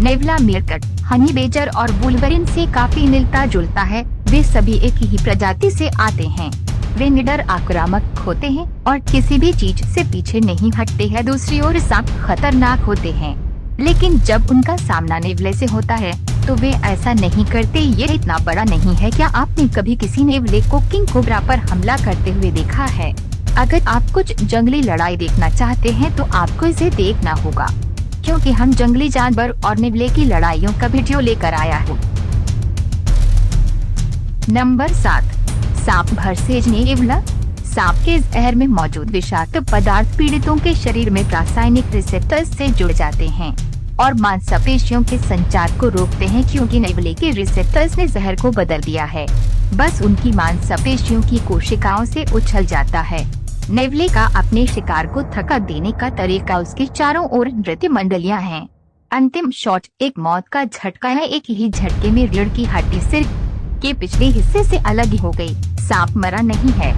नेवला मीरकट, Honey badger और Wolverine से काफी मिलता जुलता है। वे सभी एक ही प्रजाति से आते हैं। वे निडर आक्रामक होते हैं और किसी भी चीज से पीछे नहीं हटते हैं। दूसरी ओर सांप खतरनाक होते हैं, लेकिन जब उनका सामना नेवले से होता है तो वे ऐसा नहीं करते। ये इतना बड़ा नहीं है। क्या आपने कभी किसी नेवले को किंग कोबरा पर हमला करते हुए देखा है? अगर आप कुछ जंगली लड़ाई देखना चाहते हैं तो आपको इसे देखना होगा, क्योंकि हम जंगली जानवर और नेवले की लड़ाइयों का वीडियो लेकर आया हूँ। नंबर 7, सांप भरसेज नेवला। सांप के जहर में मौजूद विषाक्त पदार्थ पीड़ितों के शरीर में रासायनिक रिसेप्टर्स से जुड़ जाते हैं और मांसपेशियों के संचार को रोकते हैं। क्योंकि नेवले के रिसेप्टर्स ने जहर को बदल दिया है, बस उनकी मांसपेशियों की कोशिकाओं से उछल जाता है। नेवले का अपने शिकार को थका देने का तरीका उसके चारों ओर नृत्य मंडलियां हैं। अंतिम शॉट एक मौत का झटका है। एक ही झटके में रीढ़ की हड्डी सिर के पिछले हिस्से से अलग हो गई। सांप मरा नहीं है।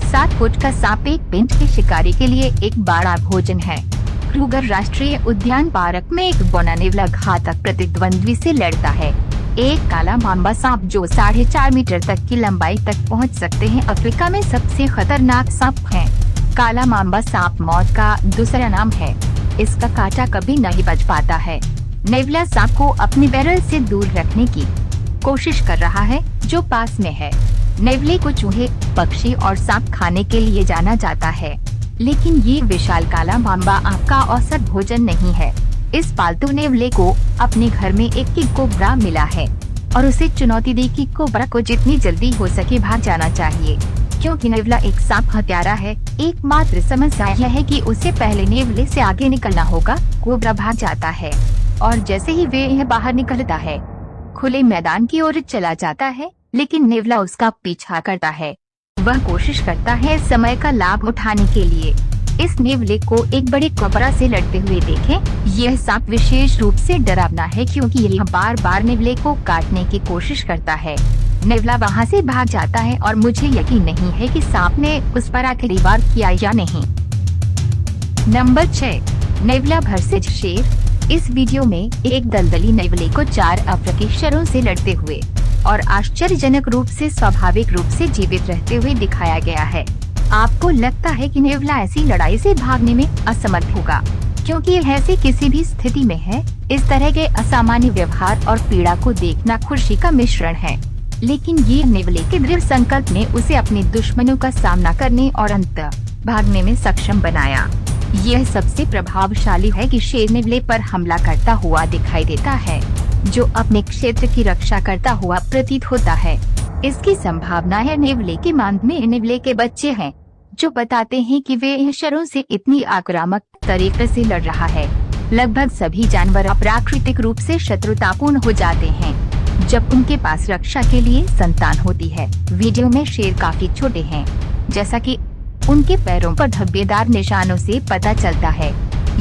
7 फुट का सांप एक पिंच के शिकारी के लिए एक बड़ा भोजन है। क्रूगर राष्ट्रीय उद्यान पार्क में एक बौना नेवला घातक प्रतिद्वंद्वी से लड़ता है। एक काला मांबा सांप जो 4.5 मीटर तक की लंबाई तक पहुंच सकते हैं, अफ्रीका में सबसे खतरनाक सांप है। काला मांबा सांप मौत का दूसरा नाम है। इसका कांटा कभी नहीं बच पाता है। नेवला सांप को अपने बैरल से दूर रखने की कोशिश कर रहा है जो पास में है। नेवले को चूहे, पक्षी और सांप खाने के लिए जाना जाता है, लेकिन ये विशाल काला मांबा आपका औसत भोजन नहीं है। इस पालतू नेवले को अपने घर में एक किंग कोबरा मिला है और उसे चुनौती दी कि कोबरा को जितनी जल्दी हो सके भाग जाना चाहिए, क्योंकि नेवला एक सांप हत्यारा है। एकमात्र समस्या यह है कि उसे पहले नेवले से आगे निकलना होगा। कोबरा भाग जाता है और जैसे ही वे यह बाहर निकलता है, खुले मैदान की ओर चला जाता है, लेकिन नेवला उसका पीछा करता है। वह कोशिश करता है समय का लाभ उठाने के लिए। इस नेवले को एक बड़े कोबरा से लड़ते हुए देखें। यह सांप विशेष रूप से डरावना है क्योंकि यह बार बार नेवले को काटने की कोशिश करता है। नेवला वहां से भाग जाता है और मुझे यकीन नहीं है कि सांप ने उस पर आखिरी वार किया या नहीं। नंबर 6, नेवला भरसेज शेर। इस वीडियो में एक दलदली नेवले को 4 अफ्रीकी शेरों से लड़ते हुए और आश्चर्यजनक रूप से स्वाभाविक रूप से जीवित रहते हुए दिखाया गया है। आपको लगता है कि नेवला ऐसी लड़ाई से भागने में असमर्थ होगा क्योंकि यह ऐसी किसी भी स्थिति में है। इस तरह के असामान्य व्यवहार और पीड़ा को देखना खुशी का मिश्रण है, लेकिन ये नेवले के दृढ़ संकल्प ने उसे अपने दुश्मनों का सामना करने और अंततः भागने में सक्षम बनाया। यह सबसे प्रभावशाली है कि शेर नेवले पर हमला करता हुआ दिखाई देता है, जो अपने क्षेत्र की रक्षा करता हुआ प्रतीत होता है। इसकी संभावना है नेवले के मांद में नेवले के बच्चे हैं, जो बताते हैं कि वे इन शेरों से इतनी आक्रामक तरीके से लड़ रहा है। लगभग सभी जानवर अप्राकृतिक रूप से शत्रुतापूर्ण हो जाते हैं जब उनके पास रक्षा के लिए संतान होती है। वीडियो में शेर काफी छोटे हैं, जैसा कि उनके पैरों पर धब्बेदार निशानों से पता चलता है।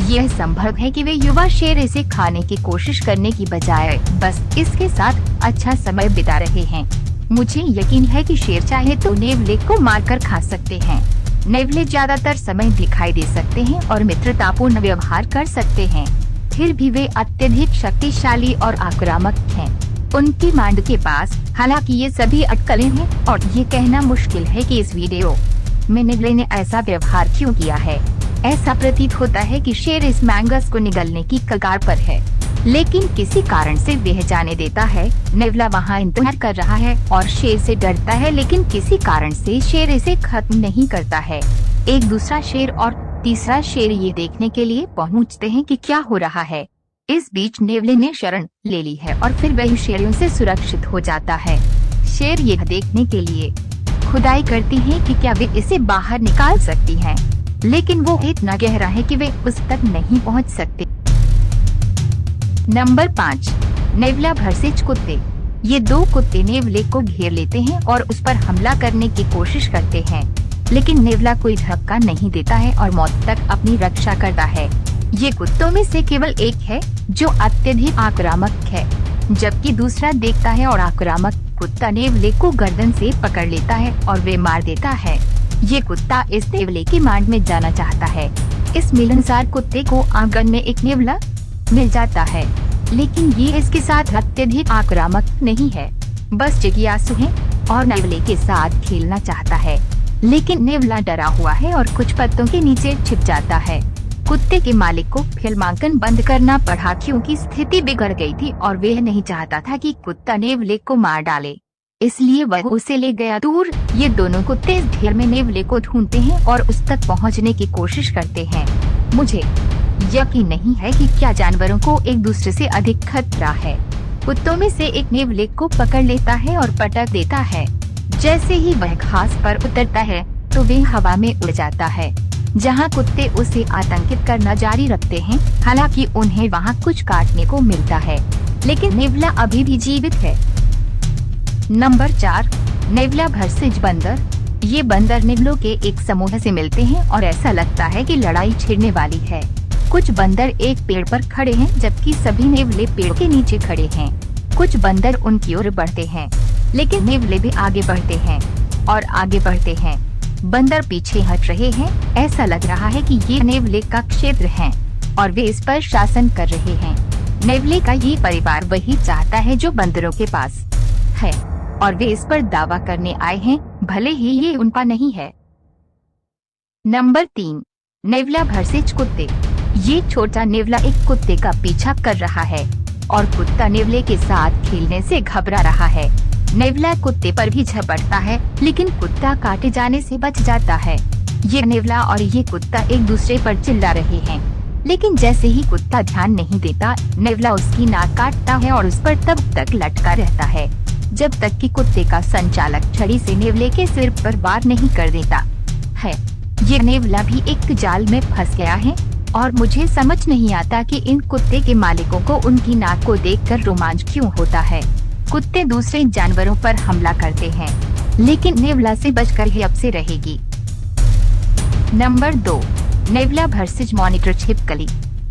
यह संभव है कि वे युवा शेर इसे खाने की कोशिश करने की बजाय बस इसके साथ अच्छा समय बिता रहे हैं। मुझे यकीन है कि शेर चाहे तो नेवले को मारकर खा सकते हैं। नेवले ज्यादातर समय दिखाई दे सकते हैं और मित्रतापूर्ण व्यवहार कर सकते हैं, फिर भी वे अत्यधिक शक्तिशाली और आक्रामक हैं। उनकी मांड के पास हालांकि ये सभी अटकलें हैं और ये कहना मुश्किल है कि इस वीडियो में नेवले ने ऐसा व्यवहार क्यों किया है। ऐसा प्रतीत होता है कि शेर इस मैंगस को निगलने की कगार पर है, लेकिन किसी कारण से वह जाने देता है। नेवला वहां इंतजार कर रहा है और शेर से डरता है, लेकिन किसी कारण से शेर इसे खत्म नहीं करता है। एक दूसरा शेर और तीसरा शेर ये देखने के लिए पहुंचते हैं कि क्या हो रहा है। इस बीच नेवले ने शरण ले ली है और फिर वह शेरों से सुरक्षित हो जाता है। शेर यह देखने के लिए खुदाई करती हैं कि क्या वे इसे बाहर निकाल सकती हैं, लेकिन वो इतना गहरा है कि वे उस तक नहीं पहुंच सकते। नंबर 5, नेवला भरसेज कुत्ते। ये 2 कुत्ते नेवले को घेर लेते हैं और उस पर हमला करने की कोशिश करते हैं, लेकिन नेवला कोई धक्का नहीं देता है और मौत तक अपनी रक्षा करता है। ये कुत्तों में से केवल एक है जो अत्यधिक आक्रामक है, जबकि दूसरा देखता है और आक्रामक कुत्ता नेवले को गर्दन से पकड़ लेता है और वे मार देता है। ये कुत्ता इस नेवले की मांड में जाना चाहता है। इस मिलनसार कुत्ते को आंगन में एक नेवला मिल जाता है। लेकिन ये इसके साथ अत्यधिक आक्रामक नहीं है, बस जिज्ञासु है और नेवले के साथ खेलना चाहता है। लेकिन नेवला डरा हुआ है और कुछ पत्तों के नीचे छिप जाता है। कुत्ते के मालिक को फिल्मांकन बंद करना पड़ा क्योंकि स्थिति बिगड़ गई थी और वह नहीं चाहता था कि कुत्ता नेवले को मार डाले, इसलिए वह उसे ले गया दूर। ये दोनों कुत्ते इस ढेर में नेवले को ढूंढते हैं और उस तक पहुंचने की कोशिश करते हैं। मुझे यकीन नहीं है कि क्या जानवरों को एक दूसरे से अधिक खतरा है। कुत्तों में से एक नेवले को पकड़ लेता है और पटक देता है। जैसे ही वह घास पर उतरता है तो वह हवा में उड़ जाता है, जहां कुत्ते उसे आतंकित करना जारी रखते हैं। हालांकि उन्हें वहां कुछ काटने को मिलता है, लेकिन नेवला अभी भी जीवित है। नंबर 4, नेवला वर्सेज बंदर। ये बंदर नेवलों के एक समूह से मिलते हैं और ऐसा लगता है कि लड़ाई छिड़ने वाली है। कुछ बंदर एक पेड़ पर खड़े हैं जबकि सभी नेवले पेड़ के नीचे खड़े हैं। कुछ बंदर उनकी ओर बढ़ते हैं, लेकिन नेवले भी आगे बढ़ते हैं और आगे बढ़ते हैं। बंदर पीछे हट रहे हैं। ऐसा लग रहा है कि ये नेवले का क्षेत्र है और वे इस पर शासन कर रहे हैं। नेवले का ये परिवार वही चाहता है जो बंदरों के पास है और वे इस पर दावा करने आए हैं, भले ही ये उनका नहीं है। नंबर 3, नेवला वर्सेज कुत्ते। ये छोटा नेवला एक कुत्ते का पीछा कर रहा है और कुत्ता नेवले के साथ खेलने से घबरा रहा है। नेवला कुत्ते पर भी झपटता है, लेकिन कुत्ता काटे जाने से बच जाता है। ये नेवला और ये कुत्ता एक दूसरे पर चिल्ला रहे हैं, लेकिन जैसे ही कुत्ता ध्यान नहीं देता, नेवला उसकी नाक काटता है और उस पर तब तक लटका रहता है जब तक कि कुत्ते का संचालक छड़ी से नेवले के सिर पर वार नहीं कर देता है। ये नेवला भी एक जाल में फंस गया है और मुझे समझ नहीं आता कि इन कुत्ते के मालिकों को उनकी नाक को देखकर रोमांच क्यों होता है। कुत्ते दूसरे जानवरों पर हमला करते हैं, लेकिन नेवला से बचकर ही अब से रहेगी। नंबर 2, नेवला वर्सेज मॉनिटर छिपकली।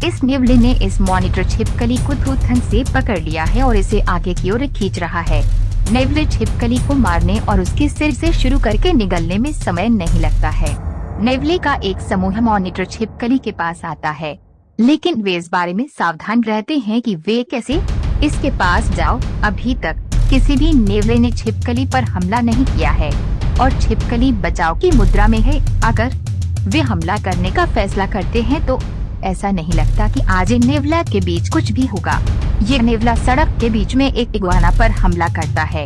इस नेवले ने इस मॉनिटर छिपकली को थूथन से पकड़ लिया है और इसे आगे की ओर खींच रहा है। नेवले छिपकली को मारने और उसके सिर से शुरू करके निगलने में समय नहीं लगता है। नेवले का एक समूह मॉनिटर छिपकली के पास आता है, लेकिन वे इस बारे में सावधान रहते हैं कि वे कैसे इसके पास जाओ। अभी तक किसी भी नेवले ने छिपकली पर हमला नहीं किया है और छिपकली बचाव की मुद्रा में है। अगर वे हमला करने का फैसला करते हैं तो ऐसा नहीं लगता कि आज इन नेवला के बीच कुछ भी होगा। ये नेवला सड़क के बीच में एक इगुआना पर हमला करता है।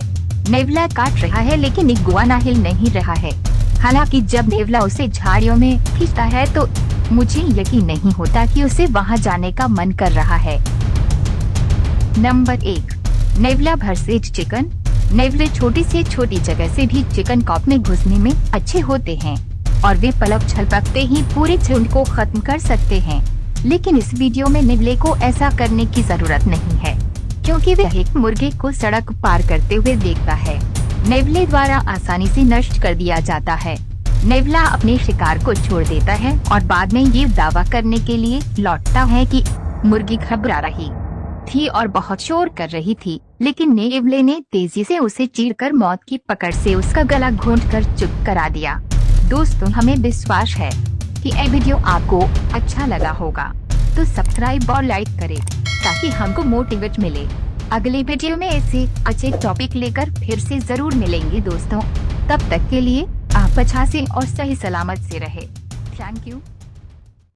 नेवला काट रहा है, लेकिन इगुआना हिल नहीं रहा है। हालांकि जब नेवला उसे झाड़ियों में खींचता है तो मुझे यकीन नहीं होता कि उसे वहां जाने का मन कर रहा है। नंबर 1, नेवला वर्सेज चिकन। नेवले छोटी से छोटी जगह से भी चिकन कॉप में घुसने में अच्छे होते हैं और वे पलक झपकते ही पूरे झुंड को खत्म कर सकते हैं। लेकिन इस वीडियो में नेवले को ऐसा करने की जरूरत नहीं है, क्योंकि वह एक मुर्गे को सड़क पार करते हुए देखता है। नेवले द्वारा आसानी से नष्ट कर दिया जाता है। नेवला अपने शिकार को छोड़ देता है और बाद में ये दावा करने के लिए लौटता है कि मुर्गी घबरा रही थी और बहुत शोर कर रही थी, लेकिन नेवले ने तेजी से उसे चीरकर मौत की पकड़ से उसका गला घोंटकर चुप करा दिया। दोस्तों, हमें विश्वास है कि यह वीडियो आपको अच्छा लगा होगा, तो सब्सक्राइब और लाइक करें ताकि हमको मोटिवेट मिले। अगले वीडियो में ऐसे अच्छे टॉपिक लेकर फिर से जरूर मिलेंगे दोस्तों। तब तक के लिए आप अच्छा से और सही सलामत से रहे। Thank you.